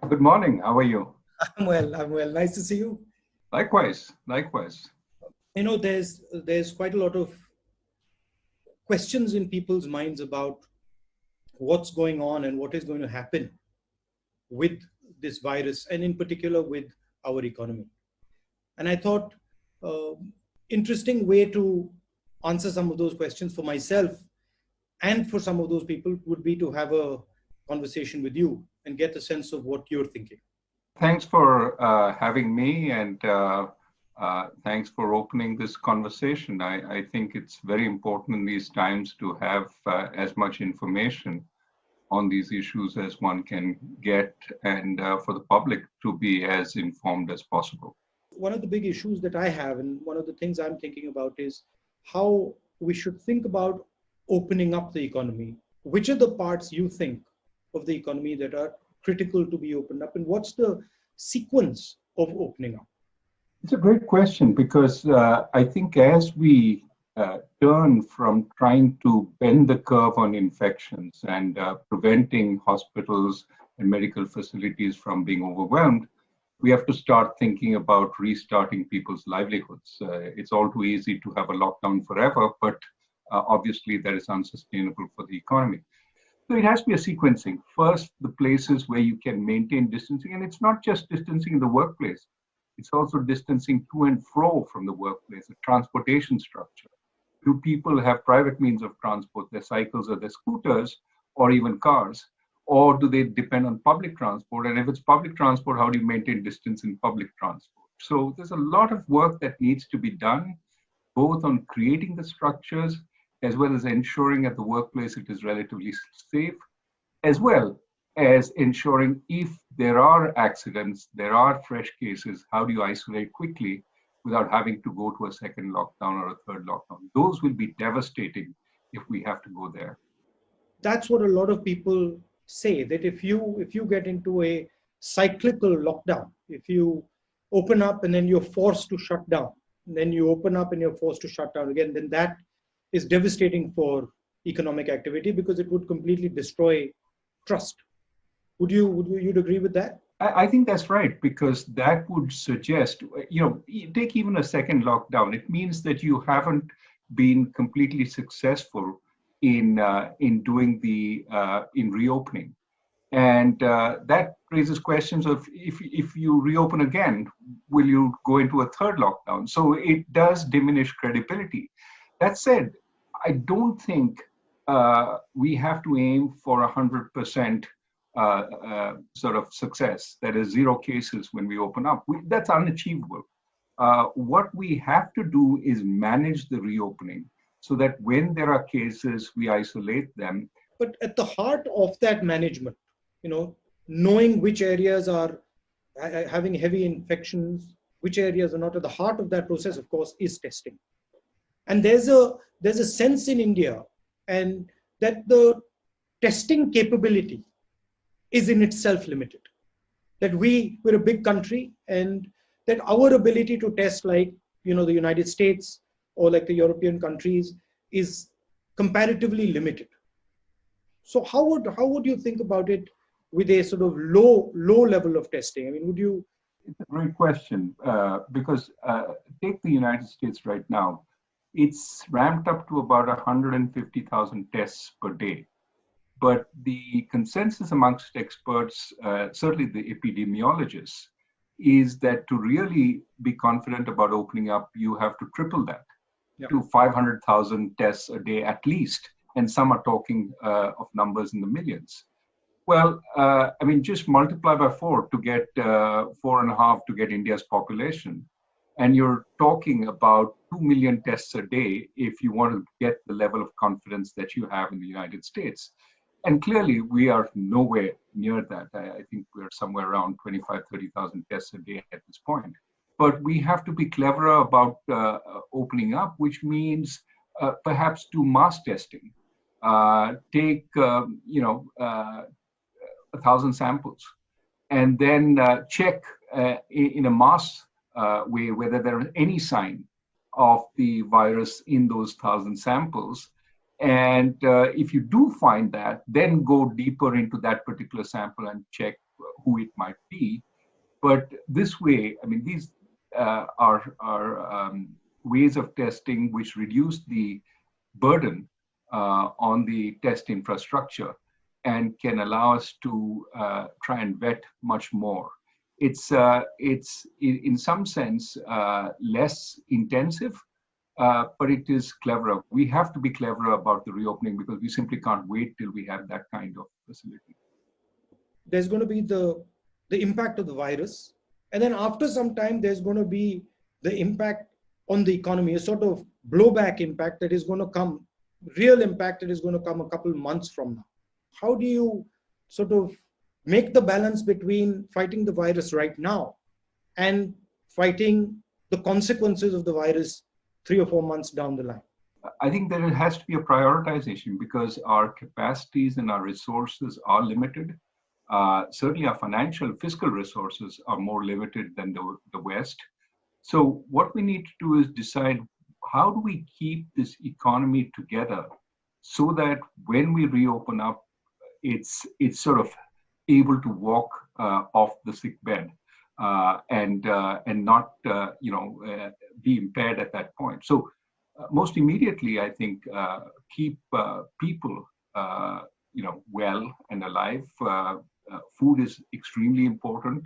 Good morning. How are you? I'm well. I'm well. Nice to see you. Likewise, likewise. There's quite a lot of questions in people's minds about what's going on and what is going to happen with this virus, and in particular with our economy. And I thought, uh, interesting way to answer some of those questions for myself and for some of those people would be to have a conversation with you and get a sense of what you're thinking. Thanks for having me, and thanks for opening this conversation. I think it's very important in these times to have as much information on these issues as one can get, and for the public to be as informed as possible. One of the big issues that I have, and one of the things I'm thinking about, is how we should think about opening up the economy. Which are the parts you think of the economy that are critical to be opened up, and what's the sequence of opening up? It's a great question because I think as we turn from trying to bend the curve on infections and preventing hospitals and medical facilities from being overwhelmed, we have to start thinking about restarting people's livelihoods. It's all too easy to have a lockdown forever, but obviously that is unsustainable for the economy. So it has to be a sequencing. First, the places where you can maintain distancing, and it's not just distancing in the workplace, it's also distancing to and fro from the workplace, the transportation structure. Do people have private means of transport, their cycles or their scooters, or even cars? Or do they depend on public transport? And if it's public transport, how do you maintain distance in public transport? So there's a lot of work that needs to be done, both on creating the structures, as well as ensuring at the workplace it is relatively safe, as well as ensuring if there are accidents, there are fresh cases, how do you isolate quickly without having to go to a second lockdown or a third lockdown? Those will be devastating if we have to go there. That's what a lot of people say, that if you get into a cyclical lockdown, if you open up and then you're forced to shut down, then you open up and you're forced to shut down again, then that is devastating for economic activity because it would completely destroy trust. You'd agree with that? I think that's right, because that would suggest, take even a second lockdown. It means that you haven't been completely successful in doing in reopening, and that raises questions of if you reopen again, will you go into a third lockdown? So it does diminish credibility. That said, I don't think we have to aim for 100% sort of success. That is zero cases when we open up. That's unachievable. What we have to do is manage the reopening so that when there are cases, we isolate them. But at the heart of that management, knowing which areas are having heavy infections, which areas are not, at the heart of that process, of course, is testing. And there's a sense in India, and that the testing capability is in itself limited. That we're a big country, and that our ability to test, like the United States or like the European countries, is comparatively limited. So how would you think about it with a sort of low level of testing? I mean, would you? It's a great question, because take the United States right now. It's ramped up to about 150,000 tests per day. But the consensus amongst experts, certainly the epidemiologists, is that to really be confident about opening up, you have to triple that to 500,000 tests a day at least. And some are talking of numbers in the millions. Well, just multiply by 4 to get 4.5 to get India's population. And you're talking about 2 million tests a day if you want to get the level of confidence that you have in the United States. And clearly, we are nowhere near that. I think we're somewhere around 25, 30,000 tests a day at this point. But we have to be cleverer about opening up, which means perhaps do mass testing. Take 1,000 samples, and then check in a mass way whether there is any sign of the virus in those 1,000 samples. And if you do find that, then go deeper into that particular sample and check who it might be. But this way, I mean, these are ways of testing which reduce the burden on the test infrastructure and can allow us to try and vet much more. It's in some sense less intensive, but it is cleverer. We have to be cleverer about the reopening because we simply can't wait till we have that kind of facility. There's going to be the impact of the virus, and then after some time, there's going to be the impact on the economy, a sort of blowback impact that is going to come, real impact that is going to come a couple months from now. How do you sort of make the balance between fighting the virus right now and fighting the consequences of the virus 3 or 4 months down the line? I think there has to be a prioritization because our capacities and our resources are limited. Certainly our financial, fiscal resources are more limited than the West. So what we need to do is decide, how do we keep this economy together so that when we reopen up, it's sort of able to walk off the sick bed and not be impaired at that point. So most immediately, I think keep people well and alive. Food is extremely important.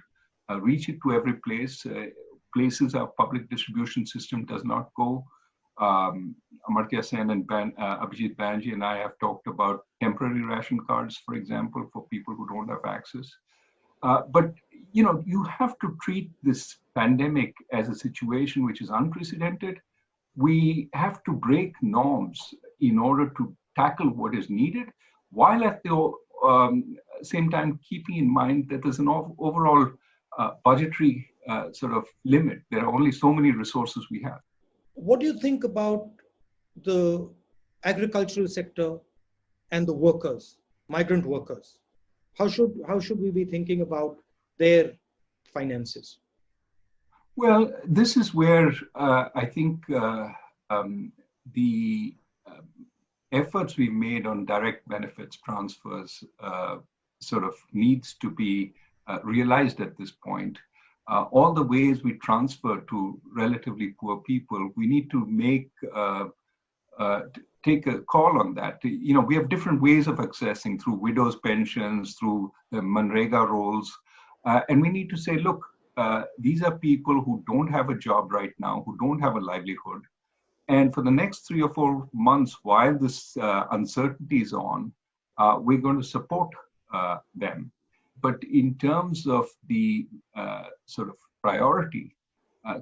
Reach it to every place. Places our public distribution system does not go. Amartya Sen and Abhijit Banerjee and I have talked about temporary ration cards, for example, for people who don't have access. But you have to treat this pandemic as a situation which is unprecedented. We have to break norms in order to tackle what is needed, while at the same time keeping in mind that there's an overall budgetary sort of limit. There are only so many resources we have. What do you think about the agricultural sector and the workers, migrant workers? How should we be thinking about their finances? Well, this is where I think the efforts we made on direct benefits transfers sort of needs to be realized at this point. All the ways we transfer to relatively poor people, we need to take a call on that. We have different ways of accessing through widows' pensions, through the Manrega roles, and we need to say, look, these are people who don't have a job right now, who don't have a livelihood. And for the next 3 or 4 months, while this uncertainty is on, we're going to support them. But in terms of the sort of priority,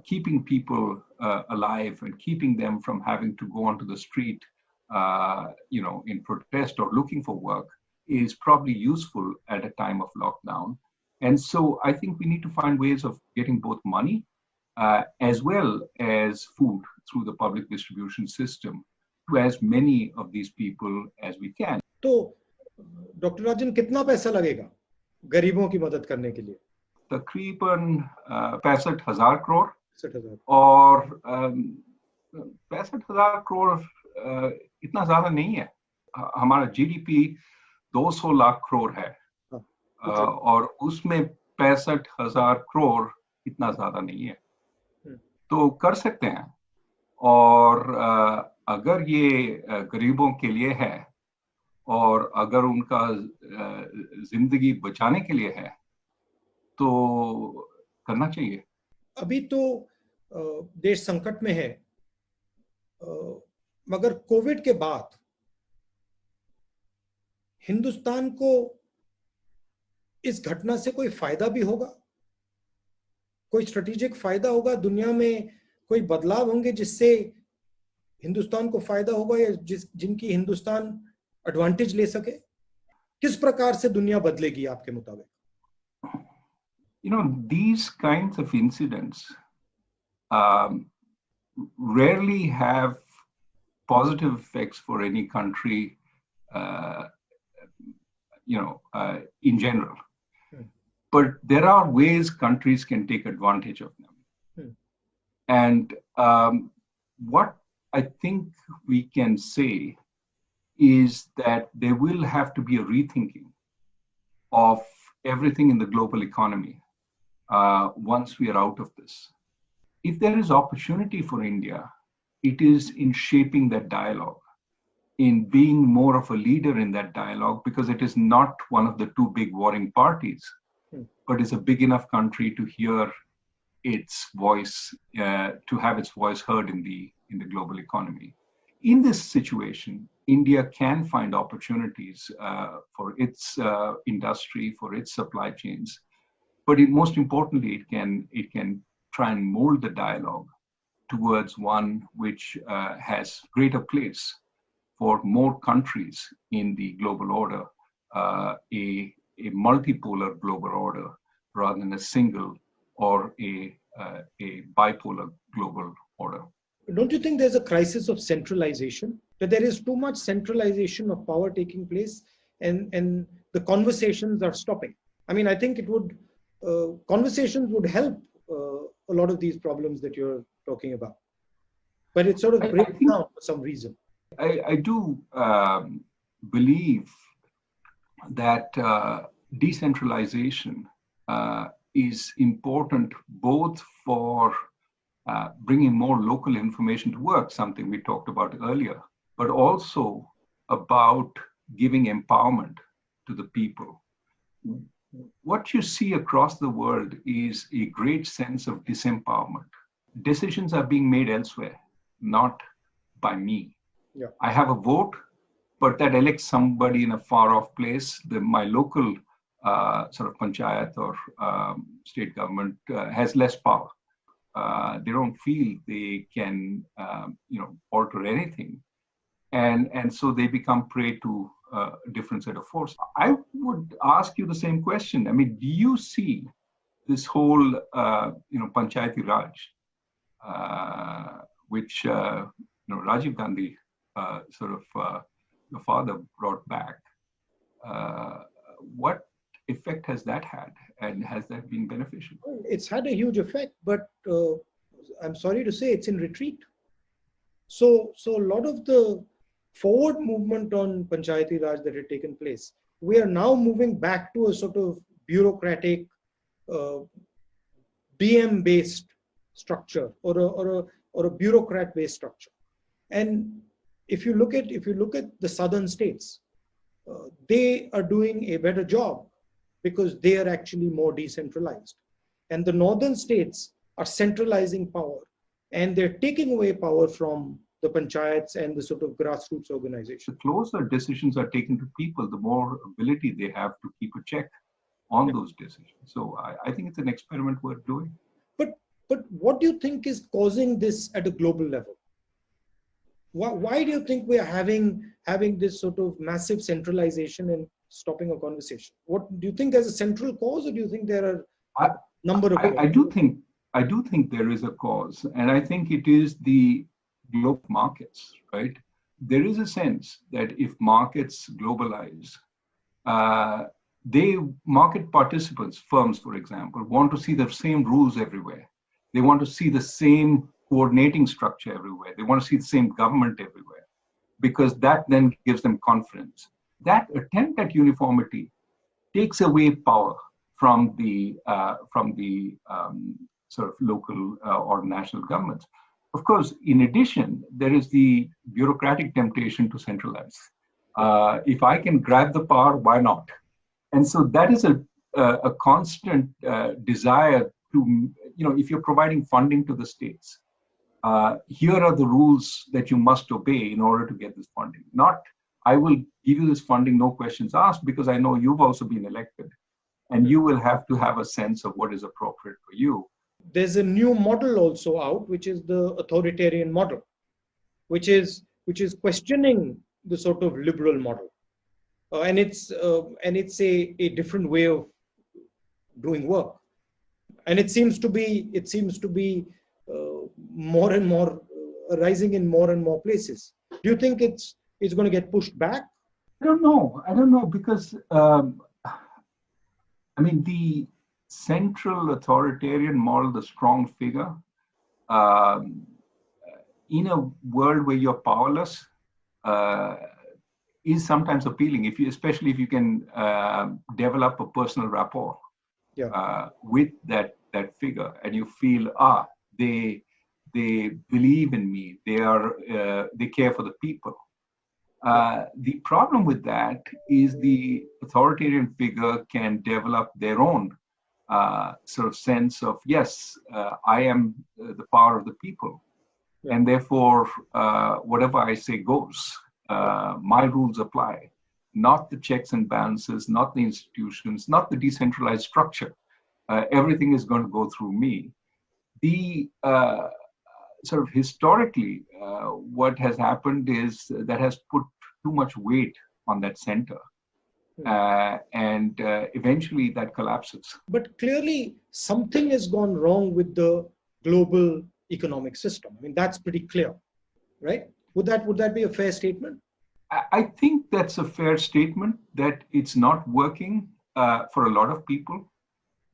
keeping people alive and keeping them from having to go onto the street, in protest or looking for work is probably useful at a time of lockdown. And so I think we need to find ways of getting both money as well as food through the public distribution system to as many of these people as we can. So, Dr. Rajan, कितना पैसा लगेगा गरीबों की मदद करने के लिए? तकरीबन 65,000 करोड़ 65,000 और 65,000 करोड़ इतना ज्यादा नहीं है. हमारा जीडीपी 200 लाख करोड़ है और उसमें 65,000 करोड़ इतना ज्यादा नहीं है, तो कर सकते हैं. और अगर ये गरीबों के लिए है और अगर उनका जिंदगी बचाने के लिए है तो करना चाहिए. अभी तो देश संकट में है, मगर कोविड के बाद हिंदुस्तान को इस घटना से कोई फायदा भी होगा, कोई स्ट्रेटेजिक फायदा होगा, दुनिया में कोई बदलाव होंगे जिससे हिंदुस्तान को फायदा होगा या जिनकी हिंदुस्तान एडवांटेज ले सके? किस प्रकार से दुनिया बदलेगी आपके मुताबिक? These kinds of incidents rarely have positive effects for any country, in general. But there are ways countries can take advantage of them. And what I think we can say is that there will have to be a rethinking of everything in the global economy once we are out of this. If there is opportunity for India, it is in shaping that dialogue, in being more of a leader in that dialogue, because it is not one of the two big warring parties, but is a big enough country to hear its voice, to have its voice heard in the global economy. In this situation, India can find opportunities for its industry, for its supply chains, but most importantly, it can try and mold the dialogue towards one which has greater place for more countries in the global order, a multipolar global order rather than a single or a bipolar global order. Don't you think there's a crisis of centralization? That there is too much centralization of power taking place, and the conversations are stopping. I mean, I think it would conversations would help a lot of these problems that you're talking about, but it sort of breaks down for some reason. I do believe that decentralization is important both for bringing more local information to work, something we talked about earlier, but also about giving empowerment to the people. What you see across the world is a great sense of disempowerment. Decisions are being made elsewhere, not by me. Yeah. I have a vote, but that elects somebody in a far off place. My local sort of panchayat or state government has less power. They don't feel they can, alter anything, and so they become prey to a different set of force. I would ask you the same question. I mean, do you see this whole, Panchayati Raj, which Rajiv Gandhi, your father brought back? What effect has that had, and has that been beneficial? It's had a huge effect, but I'm sorry to say it's in retreat. So a lot of the forward movement on Panchayati Raj that had taken place, we are now moving back to a sort of bureaucratic, BM-based structure or a bureaucrat-based structure. And if you look at the southern states, they are doing a better job because they are actually more decentralized. And the northern states are centralizing power, and they're taking away power from the panchayats and the sort of grassroots organization. The closer decisions are taken to people, the more ability they have to keep a check on those decisions. So I think it's an experiment worth doing. But what do you think is causing this at a global level? Why do you think we are having this sort of massive centralization and stopping a conversation? What do you think there's a central cause, or do you think there are a number of causes? I do think there is a cause, and I think it is the global markets, right? There is a sense that if markets globalize, market participants, firms, for example, want to see the same rules everywhere. They want to see the same coordinating structure everywhere. They want to see the same government everywhere, because that then gives them confidence. That attempt at uniformity takes away power from the sort of local or national governments. Of course, in addition, there is the bureaucratic temptation to centralize. If I can grab the power, why not? And so that is a constant desire to, if you're providing funding to the states, here are the rules that you must obey in order to get this funding. Not, I will give you this funding, no questions asked, because I know you've also been elected, and you will have to have a sense of what is appropriate for you. There's a new model also out, which is the authoritarian model, which is questioning the sort of liberal model, and it's a different way of doing work, and it seems to be more and more rising in more and more places. Do you think it's going to get pushed back? I don't know, because the central authoritarian model, the strong figure, in a world where you're powerless, is sometimes appealing, especially if you can develop a personal rapport with that figure, and you feel they believe in me, they care for the people. The problem with that is the authoritarian figure can develop their own sort of sense of, yes, I am the power of the people, and therefore whatever I say goes. My rules apply, not the checks and balances, not the institutions, not the decentralized structure. Everything is going to go through me. The sort of historically, what has happened is that has put too much weight on that center. And eventually that collapses. But clearly something has gone wrong with the global economic system. I mean, that's pretty clear, right? Would that be a fair statement? I think that's a fair statement, that it's not working for a lot of people.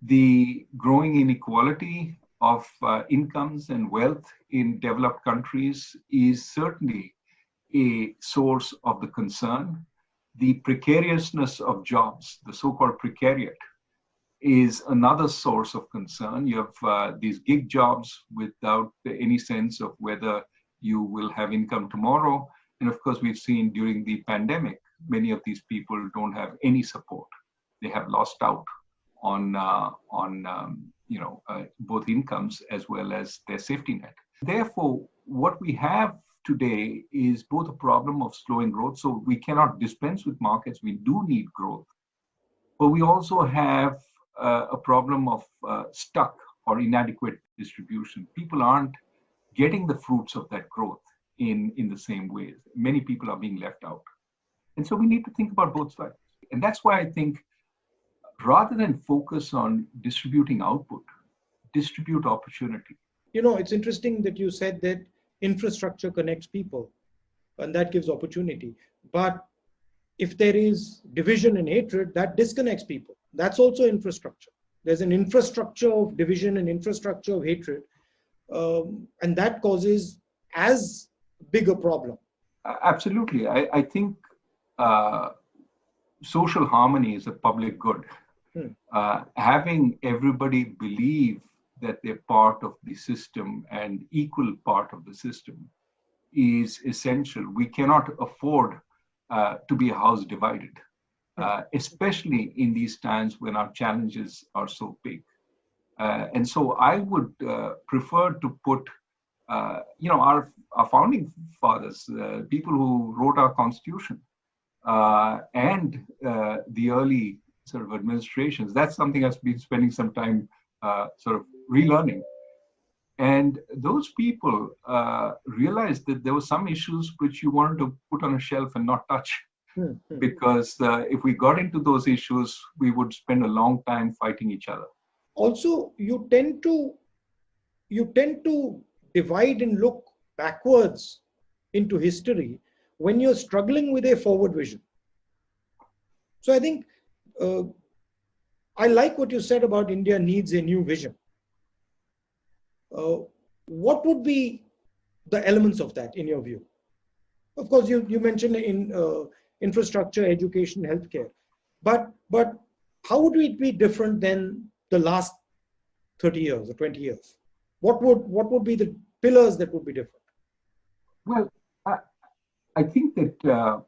The growing inequality of incomes and wealth in developed countries is certainly a source of the concern. The precariousness of jobs, the so-called precariat, is another source of concern. You have these gig jobs without any sense of whether you will have income tomorrow. And of course, we've seen during the pandemic, many of these people don't have any support. They have lost out on both incomes as well as their safety net. Therefore, what we have today is both a problem of slowing growth. So we cannot dispense with markets. We do need growth. But we also have a problem of stuck or inadequate distribution. People aren't getting the fruits of that growth in the same ways. Many people are being left out. And so we need to think about both sides. And that's why I think rather than focus on distributing output, distribute opportunity. You know, it's interesting that you said that infrastructure connects people and that gives opportunity. But if there is division and hatred, that disconnects people. That's also infrastructure. There's an infrastructure of division and infrastructure of hatred. And that causes as big a problem. Absolutely. I think social harmony is a public good. Having everybody believe that they're part of the system and equal part of the system is essential. We cannot afford to be a house divided, especially in these times when our challenges are so big. And so I would prefer to put, our founding fathers, people who wrote our constitution, and the early sort of administrations. That's something I've been spending some time sort of relearning. And those people realized that there were some issues which you wanted to put on a shelf and not touch. Because if we got into those issues, we would spend a long time fighting each other. Also, you tend to divide and look backwards into history when you're struggling with a forward vision. So I think I like what you said about India needs a new vision. What would be the elements of that in your view? Of course, you mentioned in infrastructure, education, healthcare, but how would it be different than the last 30 years or 20 years? What would be the pillars that would be different? Well, I think that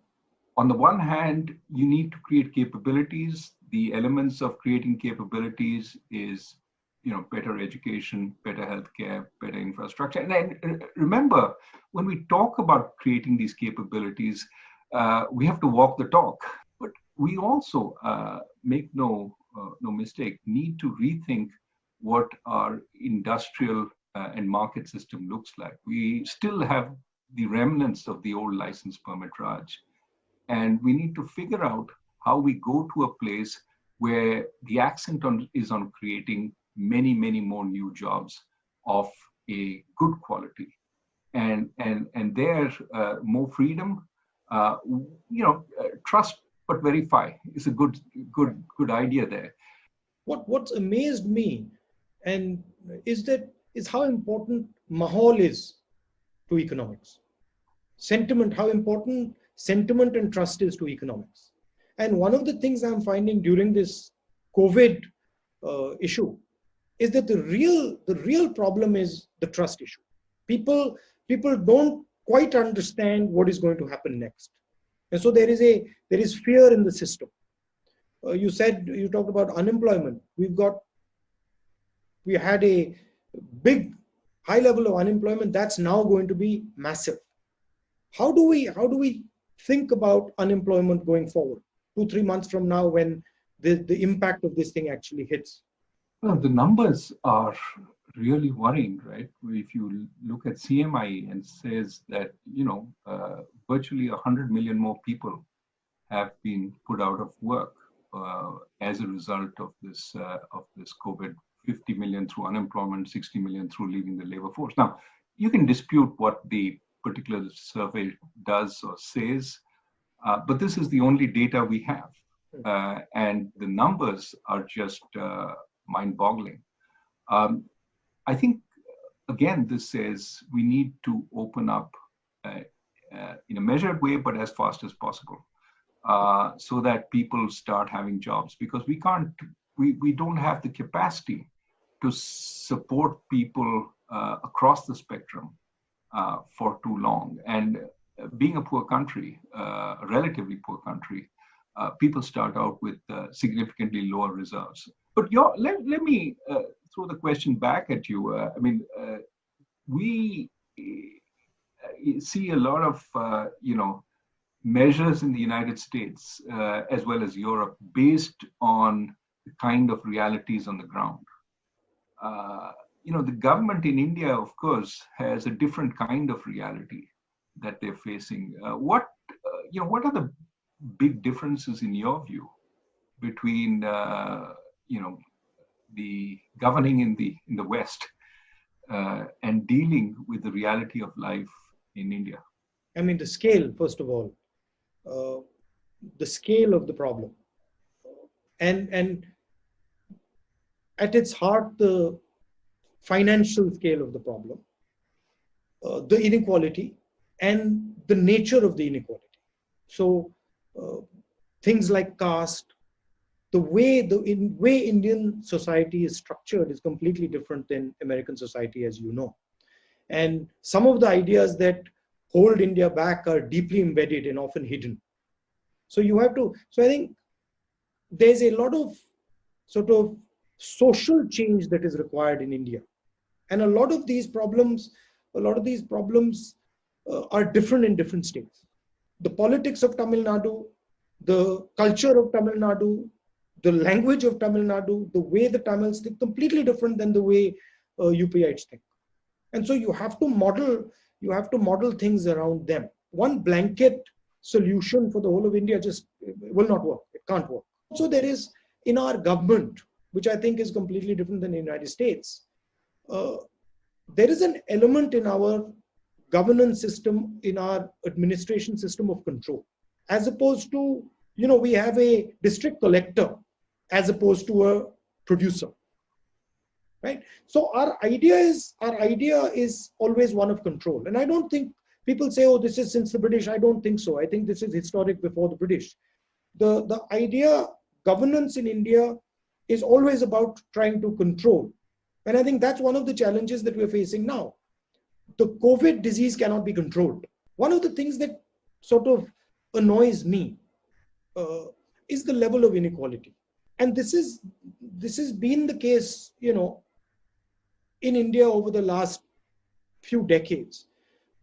on the one hand, you need to create capabilities. The elements of creating capabilities is, better education, better healthcare, better infrastructure. And then remember, when we talk about creating these capabilities, we have to walk the talk. But we also, make no mistake, need to rethink what our industrial and market system looks like. We still have the remnants of the old license permit Raj. And we need to figure out how we go to a place where the accent is on creating many, many more new jobs of a good quality. And there, more freedom, trust but verify is a good idea there. What's amazed me and is how important mahal is to economics. Sentiment, how important sentiment and trust is to economics. And one of the things I'm finding during this COVID issue is that the real problem is the trust issue. People don't quite understand what is going to happen next, and so there is fear in the system. You talked about unemployment. We had a big high level of unemployment that's now going to be massive. How do we think about unemployment going forward 2-3 months from now, when the impact of this thing actually hits? Well, the numbers are really worrying, right? If you look at CMI and says that, virtually 100 million more people have been put out of work as a result of this COVID. 50 million through unemployment, 60 million through leaving the labor force. Now, you can dispute what the particular survey does or says, but this is the only data we have. And the numbers are just mind-boggling. I think, again, this says we need to open up in a measured way, but as fast as possible, so that people start having jobs, because we don't have the capacity to support people across the spectrum for too long. And being a poor country, a relatively poor country, people start out with significantly lower reserves. But let me throw the question back at you. We see a lot of measures in the United States as well as Europe based on the kind of realities on the ground. The government in India, of course, has a different kind of reality that they're facing. What are the big differences in your view between the governing in the West and dealing with the reality of life in India? I mean, the scale, first of all, the scale of the problem, and at its heart, the financial scale of the problem, the inequality, and the nature of the inequality. So things like caste, the way Indian society is structured is completely different than American society, as you know. And some of the ideas that hold India back are deeply embedded and often hidden. So I think there's a lot of sort of social change that is required in India. And a lot of these problems are different in different states. The politics of Tamil Nadu, the culture of Tamil Nadu, the language of Tamil Nadu, the way the Tamils think, completely different than the way UPites think. And so you have to model things around them. One blanket solution for the whole of India just will not work. It can't work. So there is, in our government, which I think is completely different than the United States, there is an element in our governance system, in our administration system of control, as opposed to, we have a district collector as opposed to a producer, right? So our idea is always one of control. And I don't think people say, oh, this is since the British. I don't think so. I think this is historic before the British. The idea, governance in India is always about trying to control. And I think that's one of the challenges that we're facing now. The COVID disease cannot be controlled. One of the things that sort of annoys me is the level of inequality. And this has been the case, in India over the last few decades.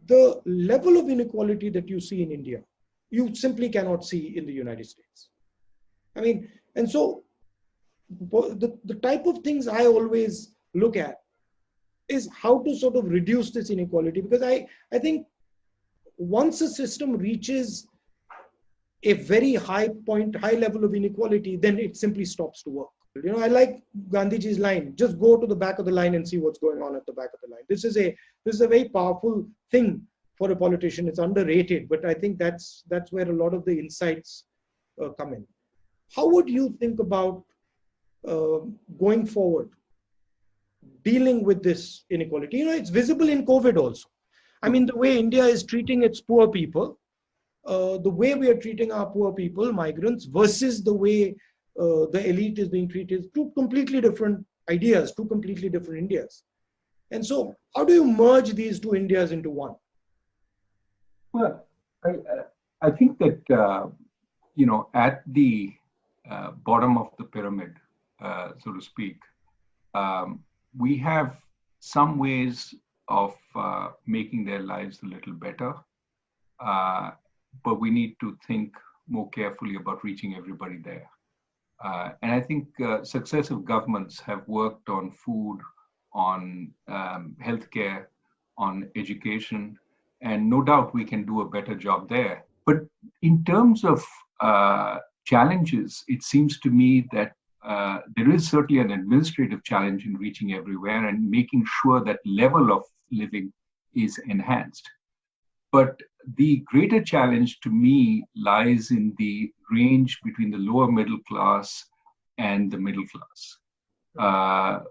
The level of inequality that you see in India, you simply cannot see in the United States. I mean, and so the type of things I always look at is how to sort of reduce this inequality, because I think once a system reaches a very high level of inequality, then it simply stops to work. I like Gandhiji's line, just go to the back of the line and see what's going on at the back of the line. This is a very powerful thing for a politician. It's underrated, but I think that's where a lot of the insights come in. How would you think about going forward, dealing with this inequality? It's visible in COVID also. I mean, the way India is treating its poor people, the way we are treating our poor people, migrants, versus the way the elite is being treated. Two completely different ideas, two completely different Indias. And so, how do you merge these two Indias into one? Well, I think that, at the bottom of the pyramid, so to speak, we have some ways of making their lives a little better, but we need to think more carefully about reaching everybody there. And I think successive governments have worked on food, on healthcare, on education, and no doubt we can do a better job there. But in terms of challenges, it seems to me that there is certainly an administrative challenge in reaching everywhere and making sure that level of living is enhanced. But the greater challenge to me lies in the range between the lower middle class and the middle class,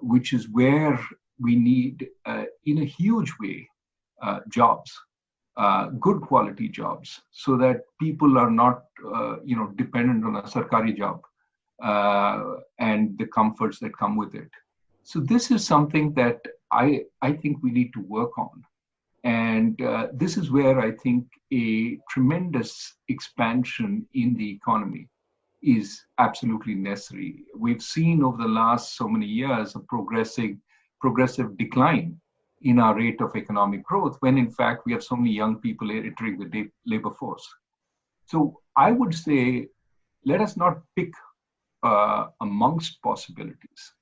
which is where we need, in a huge way, jobs, good quality jobs, so that people are not, dependent on a sarkari job and the comforts that come with it. So this is something that I think we need to work on. And this is where I think a tremendous expansion in the economy is absolutely necessary. We've seen over the last so many years a progressive decline in our rate of economic growth, when in fact we have so many young people entering the labor force. So I would say, let us not pick amongst possibilities,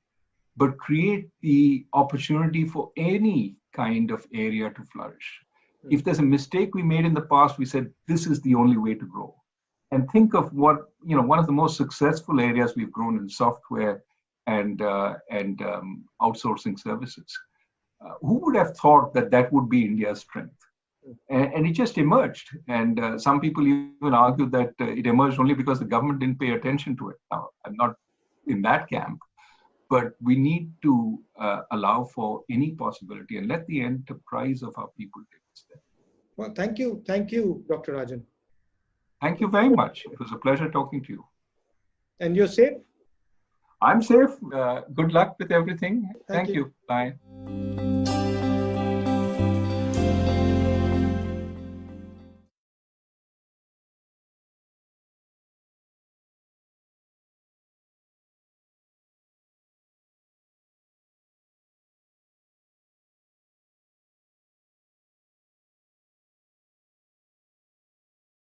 but create the opportunity for any kind of area to flourish. If there's a mistake we made in the past, we said, this is the only way to grow. And think of what, one of the most successful areas we've grown in software and outsourcing services. Who would have thought that that would be India's strength? And it just emerged. And some people even argue that it emerged only because the government didn't pay attention to it. Now, I'm not in that camp. But we need to allow for any possibility and let the enterprise of our people take a step. Well, thank you, Dr. Rajan. Thank you very much. It was a pleasure talking to you. And you're safe? I'm safe. Good luck with everything. Thank you. Bye.